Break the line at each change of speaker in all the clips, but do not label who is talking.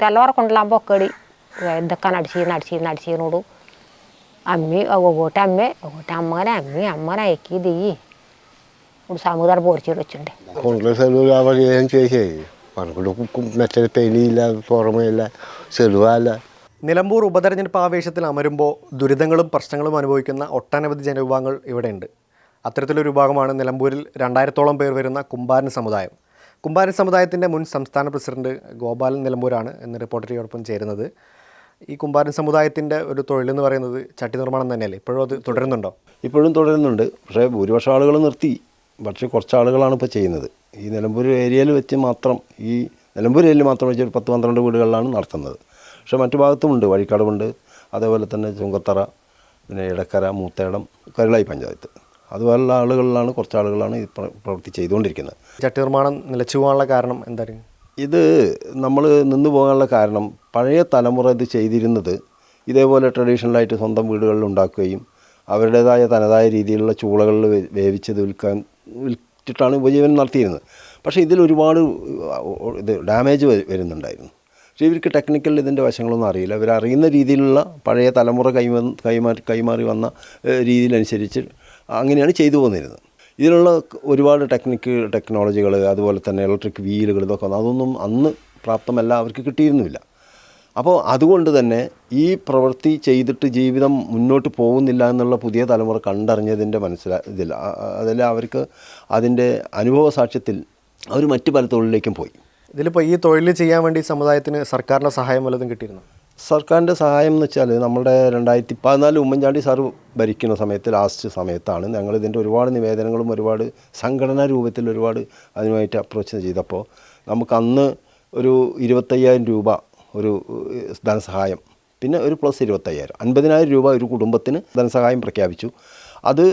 తెల్లవారకుండలాంబ ఒక్కడి దక్కన నడిచినోడు అమ్మి ఒకటి అమ్మగానే అమ్మగానే ఎక్కి దిగి ఇప్పుడు సముద్ర పోర్చేడు వచ్చిండే
కుండల సెలవు కాబట్టి ఏం చేసేది మనకు മെച്ചൽ പെനിയില്ല പുറമേയില്ല ചെലവല്ല.
നിലമ്പൂർ ഉപതെരഞ്ഞെടുപ്പ് ആവേശത്തിൽ അമരുമ്പോൾ ദുരിതങ്ങളും പ്രശ്നങ്ങളും അനുഭവിക്കുന്ന ഒട്ടനവധി ജനവിഭാഗങ്ങൾ ഇവിടെയുണ്ട്. അത്തരത്തിലൊരു വിഭാഗമാണ് നിലമ്പൂരിൽ 2000-ഓളം പേർ വരുന്ന കുമ്പാരൻ സമുദായം. കുമ്പാരൻ സമുദായത്തിൻ്റെ മുൻ സംസ്ഥാന പ്രസിഡന്റ് ഗോപാലൻ നിലമ്പൂരാണ് ഇന്ന് റിപ്പോർട്ടറിയോടൊപ്പം ചേരുന്നത്. ഈ കുമ്പാരൻ സമുദായത്തിൻ്റെ ഒരു തൊഴിലെന്ന് പറയുന്നത് ചട്ടി നിർമ്മാണം തന്നെയല്ലേ? ഇപ്പോഴും അത് തുടരുന്നുണ്ടോ?
ഇപ്പോഴും തുടരുന്നുണ്ട്. പക്ഷേ ഭൂരിപക്ഷം ആളുകൾ നിർത്തി. പക്ഷേ കുറച്ച് ആളുകളാണ് ഇപ്പോൾ ചെയ്യുന്നത്. ഈ നിലമ്പൂർ ഏരിയയിൽ വെച്ച് മാത്രം ഈ നിലമ്പൂർ ഏരിയയിൽ മാത്രം വെച്ച് ഒരു 10-12 വീടുകളിലാണ് നടത്തുന്നത്. പക്ഷേ മറ്റു ഭാഗത്തുമുണ്ട്. വഴിക്കടവുണ്ട്, അതേപോലെ തന്നെ ചുങ്കത്തറ, പിന്നെ ഇടക്കര, മൂത്തേടം, കരുളായി പഞ്ചായത്ത്, അതുപോലുള്ള ആളുകളിലാണ് കുറച്ച് ആളുകളാണ് ഈ പ്രവൃത്തി ചെയ്തുകൊണ്ടിരിക്കുന്നത്.
ചട്ടി നിർമ്മാണം നിലച്ചു പോകാനുള്ള കാരണം എന്താണ്?
ഇത് നമ്മൾ നിന്നു പോകാനുള്ള കാരണം പഴയ തലമുറ ഇത് ചെയ്തിരുന്നത് ഇതേപോലെ ട്രഡീഷണലായിട്ട് സ്വന്തം വീടുകളിൽ ഉണ്ടാക്കുകയും അവരുടേതായ തനതായ രീതിയിലുള്ള ചൂളകളിൽ വേവിച്ചത് വിറ്റിട്ടാണ് ഉപജീവനം നടത്തിയിരുന്നത്. പക്ഷേ ഇതിൽ ഒരുപാട് ഡാമേജ് വരുന്നുണ്ടായിരുന്നു. പക്ഷേ ഇവർക്ക് ടെക്നിക്കൽ ഇതിൻ്റെ വശങ്ങളൊന്നും അറിയില്ല. ഇവരറിയുന്ന രീതിയിലുള്ള പഴയ തലമുറ കൈമാറി വന്ന രീതിയിലനുസരിച്ച് അങ്ങനെയാണ് ചെയ്തു പോന്നിരുന്നത്. ഇതിനുള്ള ഒരുപാട് ടെക്നോളജികൾ, അതുപോലെ തന്നെ ഇലക്ട്രിക് വീലുകൾ, ഇതൊക്കെ അതൊന്നും അന്ന് പ്രാപ്തമല്ല, അവർക്ക് കിട്ടിയിരുന്നില്ല. അപ്പോൾ അതുകൊണ്ട് തന്നെ ഈ പ്രവൃത്തി ചെയ്തിട്ട് ജീവിതം മുന്നോട്ട് പോകുന്നില്ല എന്നുള്ള പുതിയ തലമുറ കണ്ടറിഞ്ഞതിൻ്റെ ഇതില്ല. അതിൽ അവർക്ക് അതിൻ്റെ അനുഭവ സാക്ഷ്യത്തിൽ അവർ മറ്റു പല തൊഴിലിലേക്കും പോയി.
ഇതിലിപ്പോൾ ഈ തൊഴിൽ ചെയ്യാൻ വേണ്ടി സമുദായത്തിന് സർക്കാരിൻ്റെ സഹായം വല്ലതും കിട്ടിയിരുന്നു?
സർക്കാരിൻ്റെ സഹായം എന്ന് വെച്ചാൽ നമ്മുടെ 2014 ഉമ്മൻചാണ്ടി സാർ ഭരിക്കുന്ന സമയത്ത് ലാസ്റ്റ് സമയത്താണ് ഞങ്ങളിതിൻ്റെ ഒരുപാട് നിവേദനങ്ങളും ഒരുപാട് സംഘടനാ രൂപത്തിൽ ഒരുപാട് അതിനുമായിട്ട് അപ്രോച്ച് ചെയ്തപ്പോൾ നമുക്കന്ന് ഒരു 25,000 രൂപ ഒരു ധനസഹായം, പിന്നെ ഒരു പ്ലസ് 25,000 50,000 രൂപ ഒരു കുടുംബത്തിന് ധനസഹായം പ്രഖ്യാപിച്ചു. അത്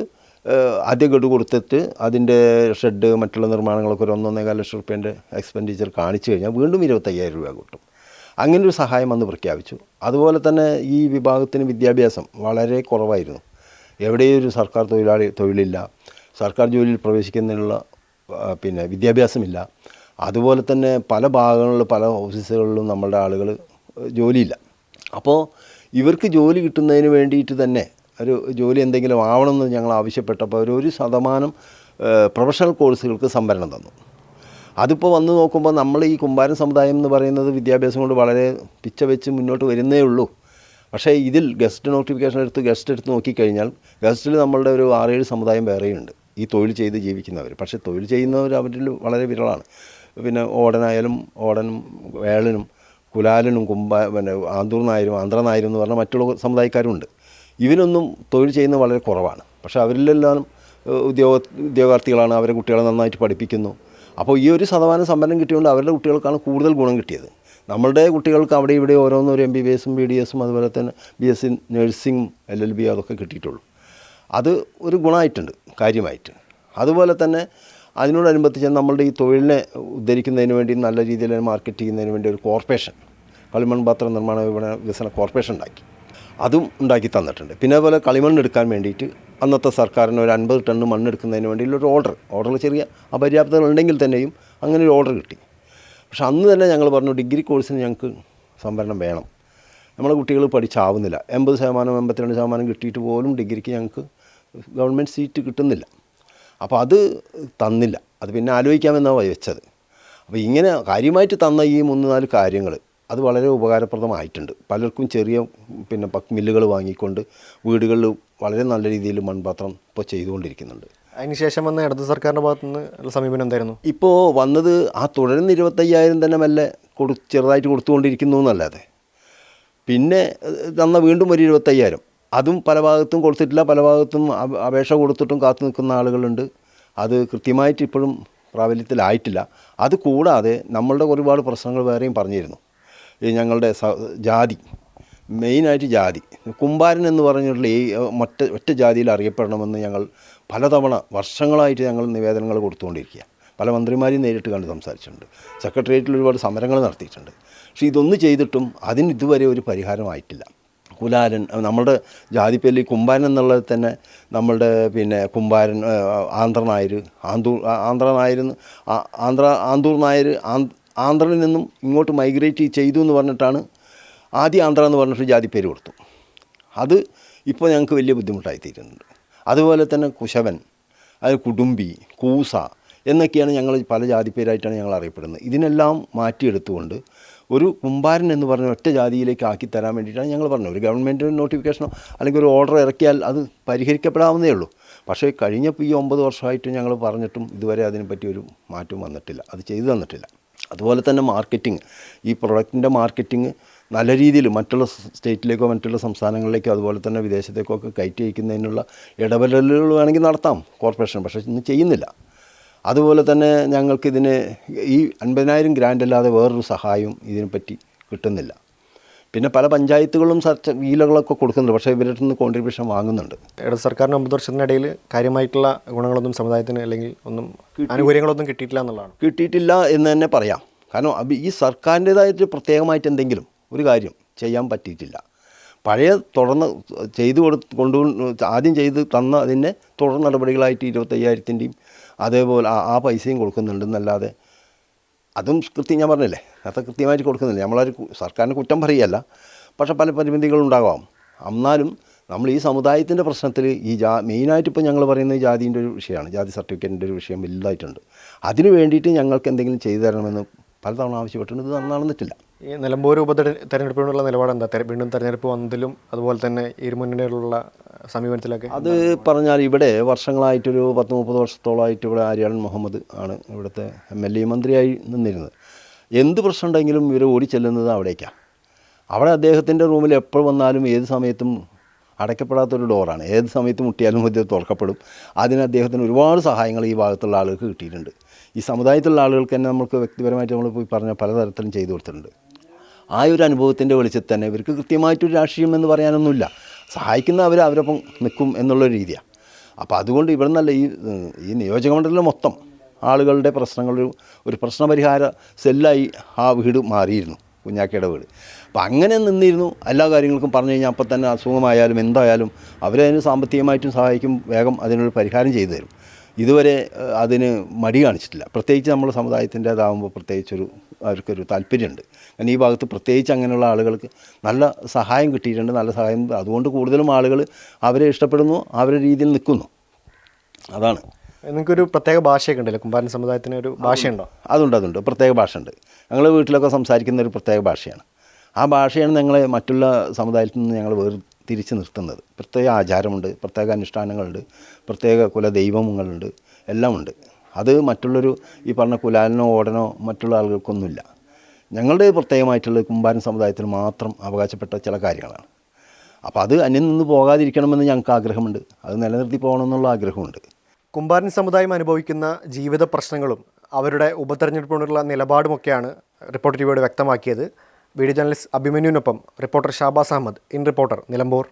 ആദ്യ ഗഡു കൊടുത്തിട്ട് അതിൻ്റെ ഷെഡ് മറ്റുള്ള നിർമ്മാണങ്ങളൊക്കെ ഒരു 1.25 ലക്ഷം റുപ്യേൻ്റെ എക്സ്പെൻഡിച്ചർ കാണിച്ചു കഴിഞ്ഞാൽ വീണ്ടും 25,000 രൂപ കിട്ടും. അങ്ങനൊരു സഹായം അന്ന് പ്രഖ്യാപിച്ചു. അതുപോലെ തന്നെ ഈ വിഭാഗത്തിന് വിദ്യാഭ്യാസം വളരെ കുറവായിരുന്നു. എവിടെയും ഒരു സർക്കാർ തൊഴിലില്ല, സർക്കാർ ജോലിയിൽ പ്രവേശിക്കുന്നതിനുള്ള പിന്നെ വിദ്യാഭ്യാസമില്ല. അതുപോലെ തന്നെ പല ഭാഗങ്ങളിലും പല ഓഫീസുകളിലും നമ്മളുടെ ആളുകൾ ജോലിയില്ല. അപ്പോൾ ഇവർക്ക് ജോലി കിട്ടുന്നതിന് വേണ്ടിയിട്ട് തന്നെ ഒരു ജോലി എന്തെങ്കിലും ആവണമെന്ന് ഞങ്ങൾ ആവശ്യപ്പെട്ടപ്പോൾ അവർ 1% പ്രൊഫഷണൽ കോഴ്സുകൾക്ക് സംവരണം തന്നു. അതിപ്പോൾ വന്ന് നോക്കുമ്പോൾ നമ്മൾ ഈ കുമ്പാരൻ സമുദായം എന്ന് പറയുന്നത് വിദ്യാഭ്യാസം കൊണ്ട് വളരെ പിച്ച വെച്ച് മുന്നോട്ട് വരുന്നേ ഉള്ളൂ. പക്ഷേ ഇതിൽ ഗസ്റ്റ് നോട്ടിഫിക്കേഷൻ ഗസ്റ്റ് എടുത്ത് നോക്കിക്കഴിഞ്ഞാൽ ഗസ്റ്റിൽ നമ്മളുടെ ഒരു 6-7 സമുദായം വേറെയുണ്ട് ഈ തൊഴിൽ ചെയ്ത് ജീവിക്കുന്നവർ. പക്ഷേ തൊഴിൽ ചെയ്യുന്നവർ അവരിൽ വളരെ വിരളാണ്. പിന്നെ ഓടനും വേളനും കുലാലനും പിന്നെ ആന്തൂർ നായരും ആന്ധ്ര നായരും എന്ന് പറഞ്ഞാൽ മറ്റുള്ള സമുദായക്കാരുമുണ്ട്. ഇവരൊന്നും തൊഴിൽ ചെയ്യുന്നത് വളരെ കുറവാണ്. പക്ഷേ അവരിലെല്ലാം ഉദ്യോഗാർത്ഥികളാണ്. അവരെ കുട്ടികളെ നന്നായിട്ട് പഠിപ്പിക്കുന്നു. അപ്പോൾ ഈ 1% സംവരണം കിട്ടിയതുകൊണ്ട് അവരുടെ കുട്ടികൾക്കാണ് കൂടുതൽ ഗുണം കിട്ടിയത്. നമ്മളുടെ കുട്ടികൾക്ക് അവിടെ ഇവിടെ ഓരോന്നും ഒരു MBBS-ഉം BDS-ഉം അതുപോലെ തന്നെ BSc നഴ്സിംഗും LLB അതൊക്കെ കിട്ടിയിട്ടുള്ളൂ. അത് ഒരു ഗുണമായിട്ടുണ്ട് കാര്യമായിട്ട്. അതുപോലെ തന്നെ അതിനോടനുബന്ധിച്ച് നമ്മളുടെ ഈ തൊഴിലിനെ ഉദ്ധരിക്കുന്നതിന് വേണ്ടി നല്ല രീതിയിൽ മാർക്കറ്റ് ചെയ്യുന്നതിന് വേണ്ടി ഒരു കോർപ്പറേഷൻ, കളിമൺപാത്ര നിർമ്മാണ വികസന കോർപ്പറേഷൻ ഉണ്ടാക്കി. അതും ഉണ്ടാക്കി തന്നിട്ടുണ്ട്. പിന്നെ അതുപോലെ കളിമണ്ണ് എടുക്കാൻ വേണ്ടിയിട്ട് അന്നത്തെ സർക്കാരിന് ഒരു 50 ടണ്ണ് മണ്ണെടുക്കുന്നതിന് വേണ്ടിയുള്ളൊരു ഓർഡർ ചെറിയ അപര്യാപ്തത ഉണ്ടെങ്കിൽ തന്നെയും അങ്ങനെ ഒരു ഓർഡർ കിട്ടി. പക്ഷെ അന്ന് തന്നെ ഞങ്ങൾ പറഞ്ഞു ഡിഗ്രി കോഴ്സിന് ഞങ്ങൾക്ക് സംവരണം വേണം, നമ്മളെ കുട്ടികൾ പഠിച്ചാവുന്നില്ല. 80%, 82% കിട്ടിയിട്ട് പോലും ഡിഗ്രിക്ക് ഞങ്ങൾക്ക് ഗവൺമെൻറ് സീറ്റ് കിട്ടുന്നില്ല. അപ്പോൾ അത് തന്നില്ല. അത് പിന്നെ ആലോചിക്കാമെന്നാണ് വെച്ചത്. അപ്പോൾ ഇങ്ങനെ കാര്യമായിട്ട് തന്ന ഈ 3-4 കാര്യങ്ങൾ അത് വളരെ ഉപകാരപ്രദമായിട്ടുണ്ട്. പലർക്കും ചെറിയ പിന്നെ മില്ലുകൾ വാങ്ങിക്കൊണ്ട് വീടുകളിൽ വളരെ നല്ല രീതിയിൽ മൺപാത്രം ഇപ്പോൾ ചെയ്തുകൊണ്ടിരിക്കുന്നുണ്ട്.
അതിനുശേഷം വന്ന ഇടത് സർക്കാരിൻ്റെ ഭാഗത്തുനിന്ന് സമീപനം എന്തായിരുന്നു?
ഇപ്പോൾ വന്നത് ആ തുടരുന്ന 25,000 തന്നെ മെല്ലെ ചെറുതായിട്ട് കൊടുത്തുകൊണ്ടിരിക്കുന്നു എന്നല്ലാതെ പിന്നെ തന്ന വീണ്ടും ഒരു 25,000 അതും പല ഭാഗത്തും കൊടുത്തിട്ടില്ല. പല ഭാഗത്തും അപേക്ഷ കൊടുത്തിട്ടും കാത്തു നിൽക്കുന്ന ആളുകളുണ്ട്. അത് കൃത്യമായിട്ട് ഇപ്പോഴും പ്രാബല്യത്തിലായിട്ടില്ല. അത് കൂടാതെ നമ്മളുടെ ഒരുപാട് പ്രശ്നങ്ങൾ വേറെയും പറഞ്ഞിരുന്നു. ഈ ഞങ്ങളുടെ ജാതി, മെയിനായിട്ട് ജാതി, കുമ്പാരൻ എന്ന് പറഞ്ഞിട്ടുള്ള ഈ ഒറ്റ ജാതിയിൽ അറിയപ്പെടണമെന്ന് ഞങ്ങൾ പലതവണ വർഷങ്ങളായിട്ട് ഞങ്ങൾ നിവേദനങ്ങൾ കൊടുത്തുകൊണ്ടിരിക്കുക. പല മന്ത്രിമാരെയും നേരിട്ട് കണ്ട് സംസാരിച്ചിട്ടുണ്ട്. സെക്രട്ടേറിയറ്റിൽ ഒരുപാട് സമരങ്ങൾ നടത്തിയിട്ടുണ്ട്. പക്ഷേ ഇതൊന്നും ചെയ്തിട്ടും അതിന് ഇതുവരെ ഒരു പരിഹാരമായിട്ടില്ല. കുലാലൻ നമ്മളുടെ ജാതിപ്പേരിൽ കുമ്പാരൻ എന്നുള്ളത് തന്നെ നമ്മളുടെ പിന്നെ കുമ്പാരൻ, ആന്ധ്ര നായർ, ആന്തൂർ നായർ, ആന്ധ്രയിൽ നിന്നും ഇങ്ങോട്ട് മൈഗ്രേറ്റ് ചെയ്തു എന്ന് പറഞ്ഞിട്ടാണ് ആദ്യം ആന്ധ്ര എന്ന് പറഞ്ഞിട്ട് ജാതി പേര് കൊടുത്തു. അത് ഇപ്പോൾ ഞങ്ങൾക്ക് വലിയ ബുദ്ധിമുട്ടായിത്തീരുന്നുണ്ട്. അതുപോലെ തന്നെ കുശവൻ, അത് കുടുംബി, കൂസ എന്നൊക്കെയാണ് ഞങ്ങൾ പല ജാതിപ്പേരായിട്ടാണ് ഞങ്ങൾ അറിയപ്പെടുന്നത്. ഇതിനെല്ലാം മാറ്റിയെടുത്തുകൊണ്ട് ഒരു കുമ്പാരൻ എന്ന് പറഞ്ഞ ഒറ്റ ജാതിയിലേക്ക് ആക്കി തരാൻ വേണ്ടിയിട്ടാണ് ഞങ്ങൾ പറഞ്ഞത്. ഒരു ഗവൺമെൻറ് നോട്ടിഫിക്കേഷനോ അല്ലെങ്കിൽ ഒരു ഓർഡർ ഇറക്കിയാൽ അത് പരിഹരിക്കപ്പെടാവുന്നതേ ഉള്ളൂ. പക്ഷേ കഴിഞ്ഞപ്പോൾ ഈ 9 വർഷമായിട്ട് ഞങ്ങൾ പറഞ്ഞിട്ടും ഇതുവരെ അതിനെപ്പറ്റി ഒരു മാറ്റം വന്നിട്ടില്ല, അത് ചെയ്തു തന്നിട്ടില്ല. അതുപോലെ തന്നെ മാർക്കറ്റിംഗ്, ഈ പ്രൊഡക്റ്റിൻ്റെ മാർക്കറ്റിംഗ് നല്ല രീതിയിൽ മറ്റുള്ള സ്റ്റേറ്റിലേക്കോ മറ്റുള്ള സംസ്ഥാനങ്ങളിലേക്കോ അതുപോലെ തന്നെ വിദേശത്തേക്കോ ഒക്കെ കയറ്റി അയക്കുന്നതിനുള്ള ഇടപെടലുകൾ വേണമെങ്കിൽ നടത്താം കോർപ്പറേഷൻ, പക്ഷേ ഇന്ന് ചെയ്യുന്നില്ല. അതുപോലെ തന്നെ ഞങ്ങൾക്കിതിന് ഈ 50,000 ഗ്രാൻഡ് അല്ലാതെ വേറൊരു സഹായവും ഇതിനെപ്പറ്റി കിട്ടുന്നില്ല. പിന്നെ പല പഞ്ചായത്തുകളും വീലകളൊക്കെ കൊടുക്കുന്നുണ്ട്, പക്ഷേ ഇവരുടെ നിന്ന് കോൺട്രിബ്യൂഷൻ വാങ്ങുന്നുണ്ട്.
ഇടത് സർക്കാരിന് 9 വർഷത്തിനിടയിൽ കാര്യമായിട്ടുള്ള ഗുണങ്ങളൊന്നും സമുദായത്തിന് അല്ലെങ്കിൽ ഒന്നും ആനുകൂല്യങ്ങളൊന്നും കിട്ടിയിട്ടില്ല എന്നുള്ളതാണ്.
കിട്ടിയിട്ടില്ല എന്ന് തന്നെ പറയാം. കാരണം ഈ സർക്കാരിൻ്റേതായിട്ട് പ്രത്യേകമായിട്ട് എന്തെങ്കിലും ഒരു കാര്യം ചെയ്യാൻ പറ്റിയിട്ടില്ല. പഴയ തുടർന്ന് ആദ്യം ചെയ്ത് തന്ന അതിൻ്റെ തുടർ നടപടികളായിട്ട് 25,000-ൻ്റെയും അതേപോലെ ആ പൈസയും കൊടുക്കുന്നുണ്ടെന്നല്ലാതെ അതും ഞാൻ പറഞ്ഞില്ലേ, അത് കൃത്യമായിട്ട് കൊടുക്കുന്നില്ല. നമ്മളൊരു സർക്കാരിന് കുറ്റം പറയുകയല്ല, പക്ഷേ പല പരിമിതികളുണ്ടാകാം. എന്നാലും നമ്മൾ ഈ സമുദായത്തിൻ്റെ പ്രശ്നത്തിൽ ഈ മെയിനായിട്ട് ഇപ്പോൾ ഞങ്ങൾ പറയുന്നത് ജാതിൻ്റെ ഒരു വിഷയമാണ്. ജാതി സർട്ടിഫിക്കറ്റിൻ്റെ ഒരു വിഷയം വലുതായിട്ടുണ്ട്. അതിന് വേണ്ടിയിട്ട് ഞങ്ങൾക്ക് എന്തെങ്കിലും ചെയ്തു തരണമെന്ന് പലതവണ ആവശ്യപ്പെട്ടിട്ടുണ്ട്. ഇത് നടന്നിട്ടില്ല.
ഈ നിലമ്പൂർ തെരഞ്ഞെടുപ്പിനുള്ള നിലപാട് എന്താ? വീണ്ടും തെരഞ്ഞെടുപ്പ് വന്നതിലും അതുപോലെ തന്നെ ഇരുമുന്നണിയിലുള്ള സമീപനത്തിലൊക്കെ
അത് പറഞ്ഞാൽ ഇവിടെ വർഷങ്ങളായിട്ടൊരു 10-30 വർഷത്തോളമായിട്ട് ഇവിടെ ആര്യാടൻ മുഹമ്മദ് ആണ് ഇവിടുത്തെ MLA മന്ത്രിയായി നിന്നിരുന്നത്. എന്ത് പ്രശ്നം ഉണ്ടെങ്കിലും ഇവർ ഓടിച്ചെല്ലുന്നത് അവിടേക്കാണ്. അവിടെ അദ്ദേഹത്തിൻ്റെ റൂമിൽ എപ്പോൾ വന്നാലും ഏത് സമയത്തും അടയ്ക്കപ്പെടാത്തൊരു ഡോറാണ്. ഏത് സമയത്ത് മുട്ടിയാലും ഇത് തുറക്കപ്പെടും. അതിന് അദ്ദേഹത്തിന് ഒരുപാട് സഹായങ്ങൾ ഈ ഭാഗത്തുള്ള ആളുകൾക്ക് കിട്ടിയിട്ടുണ്ട്. ഈ സമുദായത്തിലുള്ള ആളുകൾക്ക് തന്നെ നമുക്ക് വ്യക്തിപരമായിട്ട് നമ്മൾ പോയി പറഞ്ഞ പലതരത്തിലും ചെയ്തു കൊടുത്തിട്ടുണ്ട്. ആ ഒരു അനുഭവത്തിൻ്റെ വെളിച്ചത്തിൽ തന്നെ ഇവർക്ക് കൃത്യമായിട്ടൊരു രാഷ്ട്രീയം എന്ന് പറയാനൊന്നുമില്ല. സഹായിക്കുന്ന അവരൊപ്പം നിൽക്കും എന്നുള്ളൊരു രീതിയാണ്. അപ്പോൾ അതുകൊണ്ട് ഇവിടെ നിന്നല്ല ഈ നിയോജകമണ്ഡലം മൊത്തം ആളുകളുടെ പ്രശ്നങ്ങൾ ഒരു പ്രശ്നപരിഹാര സെല്ലായി ആ വീട് മാറിയിരുന്നു, കുഞ്ഞാക്കയുടെ വീട്. അപ്പോൾ അങ്ങനെ നിന്നിരുന്നു. എല്ലാ കാര്യങ്ങൾക്കും പറഞ്ഞു കഴിഞ്ഞാൽ അപ്പം തന്നെ അസുഖമായാലും എന്തായാലും അവരതിന് സാമ്പത്തികമായിട്ടും സഹായിക്കും, വേഗം അതിനൊരു പരിഹാരം ചെയ്തു തരും. ഇതുവരെ അതിന് മടി കാണിച്ചിട്ടില്ല. പ്രത്യേകിച്ച് നമ്മുടെ സമുദായത്തിൻ്റേതാകുമ്പോൾ അവർക്കൊരു താല്പര്യമുണ്ട്. കാരണം ഈ ഭാഗത്ത് പ്രത്യേകിച്ച് അങ്ങനെയുള്ള ആളുകൾക്ക് നല്ല സഹായം കിട്ടിയിട്ടുണ്ട്. നല്ല സഹായം, അതുകൊണ്ട് കൂടുതലും ആളുകൾ അവരെ ഇഷ്ടപ്പെടുന്നു, അവരുടെ രീതിയിൽ നിൽക്കുന്നു. അതാണ്.
നിങ്ങൾക്കൊരു പ്രത്യേക ഭാഷയൊക്കെ ഉണ്ടല്ലോ, കുമ്പാരൻ സമുദായത്തിന് ഒരു ഭാഷയുണ്ടോ?
അതുണ്ട്, പ്രത്യേക ഭാഷ ഉണ്ട്. ഞങ്ങൾ വീട്ടിലൊക്കെ സംസാരിക്കുന്ന ഒരു പ്രത്യേക ഭാഷയാണ്. ആ ഭാഷയാണ് ഞങ്ങളെ മറ്റുള്ള സമുദായത്തിൽ നിന്ന് ഞങ്ങൾ തിരിച്ച് നിർത്തുന്നത്. പ്രത്യേക ആചാരമുണ്ട്, പ്രത്യേക അനുഷ്ഠാനങ്ങളുണ്ട്, പ്രത്യേക കുലദൈവങ്ങളുണ്ട്, എല്ലാം ഉണ്ട്. അത് മറ്റുള്ളൊരു ഈ പറഞ്ഞ കുലാലനോ ഓടനോ മറ്റുള്ള ആളുകൾക്കൊന്നുമില്ല. ഞങ്ങളുടെ പ്രത്യേകമായിട്ടുള്ള കുമ്പാരൻ സമുദായത്തിന് മാത്രം അവകാശപ്പെട്ട ചില കാര്യങ്ങളാണ്. അപ്പോൾ അത് അന്യം നിന്ന് പോകാതിരിക്കണമെന്ന് ഞങ്ങൾക്ക് ആഗ്രഹമുണ്ട്. അത് നിലനിർത്തി പോകണമെന്നുള്ള ആഗ്രഹമുണ്ട്.
കുമ്പാരൻ സമുദായം അനുഭവിക്കുന്ന ജീവിത പ്രശ്നങ്ങളും അവരുടെ ഉപതെരഞ്ഞെടുപ്പിനുള്ള നിലപാടുമൊക്കെയാണ് റിപ്പോർട്ടർ ടിവിയോട് വ്യക്തമാക്കിയത്. വീഡിയോ ജേർണലിസ്റ്റ് അഭിമന്യുവിനൊപ്പം reporter Shabaz Ahmed, in reporter, Nilambur.